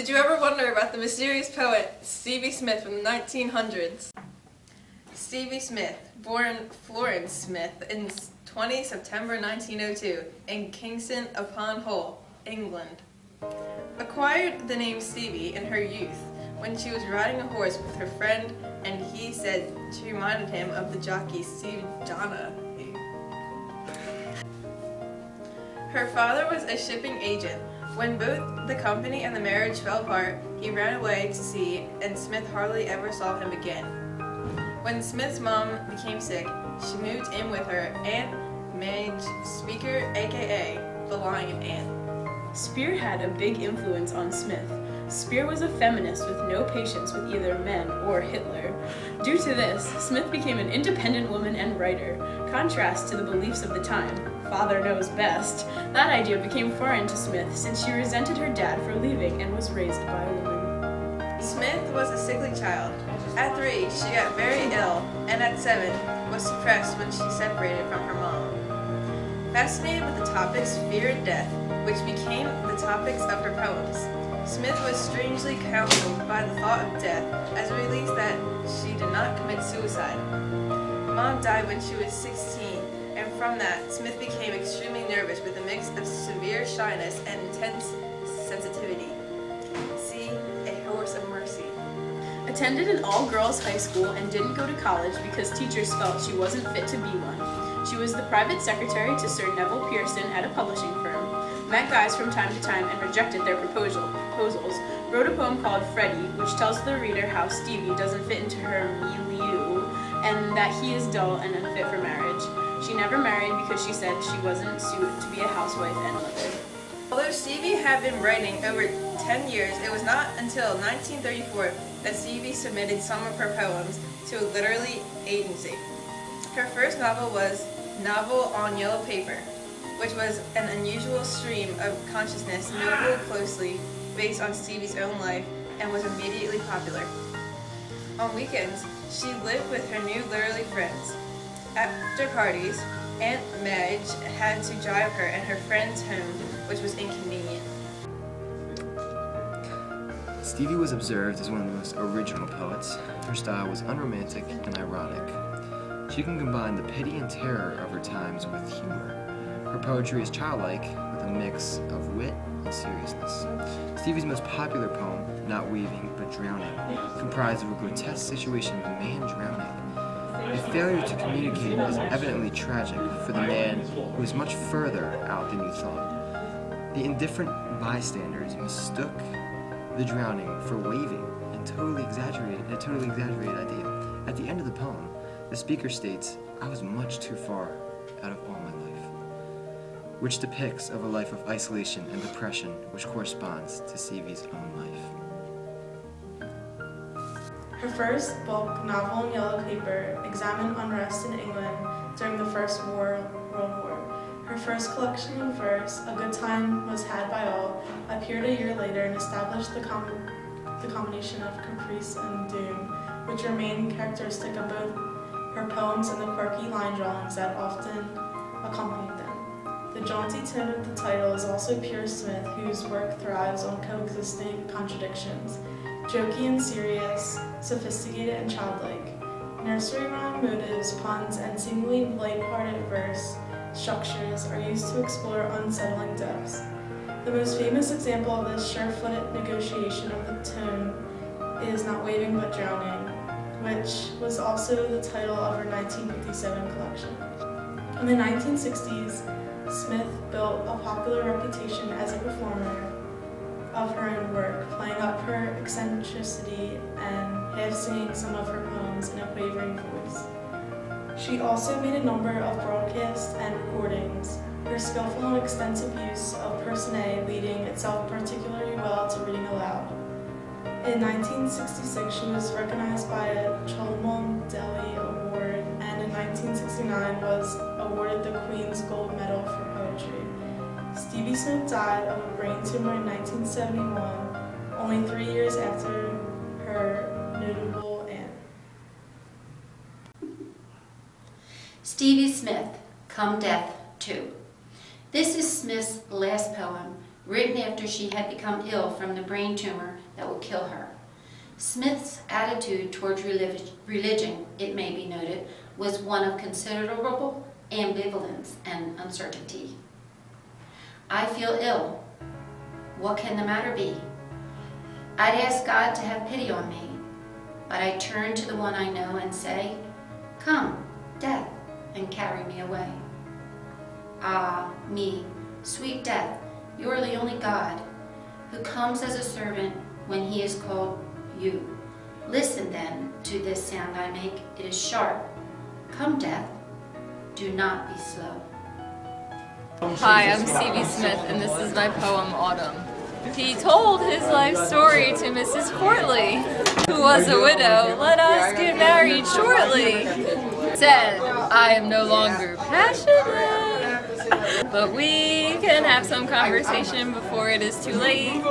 Did you ever wonder about the mysterious poet Stevie Smith from the 1900s? Stevie Smith, born Florence Smith in 20 September 1902 in Kingston upon Hull, England. Acquired the name Stevie in her youth when she was riding a horse with her friend, and he said she reminded him of the jockey Steve Donaghy. Her father was a shipping agent. When both the company and the marriage fell apart, he ran away to sea, and Smith hardly ever saw him again. When Smith's mom became sick, she moved in with her Aunt Madge Speaker, aka the Lion Aunt. Spear had a big influence on Smith. Spear was a feminist with no patience with either men or Hitler. Due to this, Smith became an independent woman and writer. Contrast to the beliefs of the time, father knows best, that idea became foreign to Smith since she resented her dad for leaving and was raised by a woman. Smith was a sickly child. At 3, she got very ill, and at 7, was suppressed when she separated from her mom. Fascinated with the topics fear and death, which became the topics of her poems, Smith was strangely counseled by the thought of death as a release that she did not commit suicide. Mom died when she was 16, and from that, Smith became extremely nervous with a mix of severe shyness and intense sensitivity. See A Horse of Mercy. Attended an all-girls high school and didn't go to college because teachers felt she wasn't fit to be one. She was the private secretary to Sir Neville Pearson at a publishing firm, met guys from time to time and rejected their proposals, wrote a poem called Freddie, which tells the reader how Stevie doesn't fit into her milieu and that he is dull and unfit for marriage. She never married because she said she wasn't suited to be a housewife and mother. Although Stevie had been writing over 10 years, it was not until 1934 that Stevie submitted some of her poems to a literary agency. Her first novel was Novel on Yellow Paper, which was an unusual stream of consciousness notable closely based on Stevie's own life and was immediately popular. On weekends, she lived with her new literary friends. After parties, Aunt Madge had to drive her and her friends home, which was inconvenient. Stevie was observed as one of the most original poets. Her style was unromantic and ironic. She can combine the pity and terror of her times with humor. Her poetry is childlike, with a mix of wit and seriousness. Stevie's most popular poem, Not Weaving But Drowning, comprised of a grotesque situation of a man drowning. The failure to communicate is evidently tragic for the man who is much further out than you thought. The indifferent bystanders mistook the drowning for waving and a totally exaggerated idea. At the end of the poem, the speaker states, "I was much too far out of all my life," which depicts of a life of isolation and depression which corresponds to Stevie's own life. Her first book, Novel on Yellow Paper, examined unrest in England during the First World War. Her first collection of verse, A Good Time Was Had by All, appeared a year later and established the combination of caprice and doom, which remain characteristic of both her poems and the quirky line drawings that often accompanied them. The jaunty tone of the title is also pure Smith, whose work thrives on coexisting contradictions, jokey and serious, sophisticated and childlike. Nursery rhyme motives, puns, and seemingly light-hearted verse structures are used to explore unsettling depths. The most famous example of this sure-footed negotiation of the tone is Not Waving But Drowning, which was also the title of her 1957 collection. In the 1960s, Smith built a popular reputation as a performer of her own work, playing up her eccentricity and half-singing some of her poems in a quavering voice. She also made a number of broadcasts and recordings, her skillful and extensive use of personae leading itself particularly well to reading aloud. In 1966, she was recognized by a Cholmondeley Award, and in 1969 was awarded the Queen's Gold Medal for Poetry. Stevie Smith died of a brain tumor in 1971, only 3 years after her notable aunt. Stevie Smith, Come Death, 2. This is Smith's last poem, written after she had become ill from the brain tumor that would kill her. Smith's attitude towards religion, it may be noted, was one of considerable ambivalence and uncertainty. I feel ill. What can the matter be? I'd ask God to have pity on me, but I turn to the one I know and say, "Come, death, and carry me away." Ah, me, sweet death, you are the only God who comes as a servant when he is called you. Listen then to this sound I make. It is sharp. Come, death, do not be slow. Hi, I'm C.V. Smith, and this is my poem, Autumn. He told his life story to Mrs. Courtly, who was a widow. Let us get married shortly. Said, I am no longer passionate, but we can have some conversation before it is too late.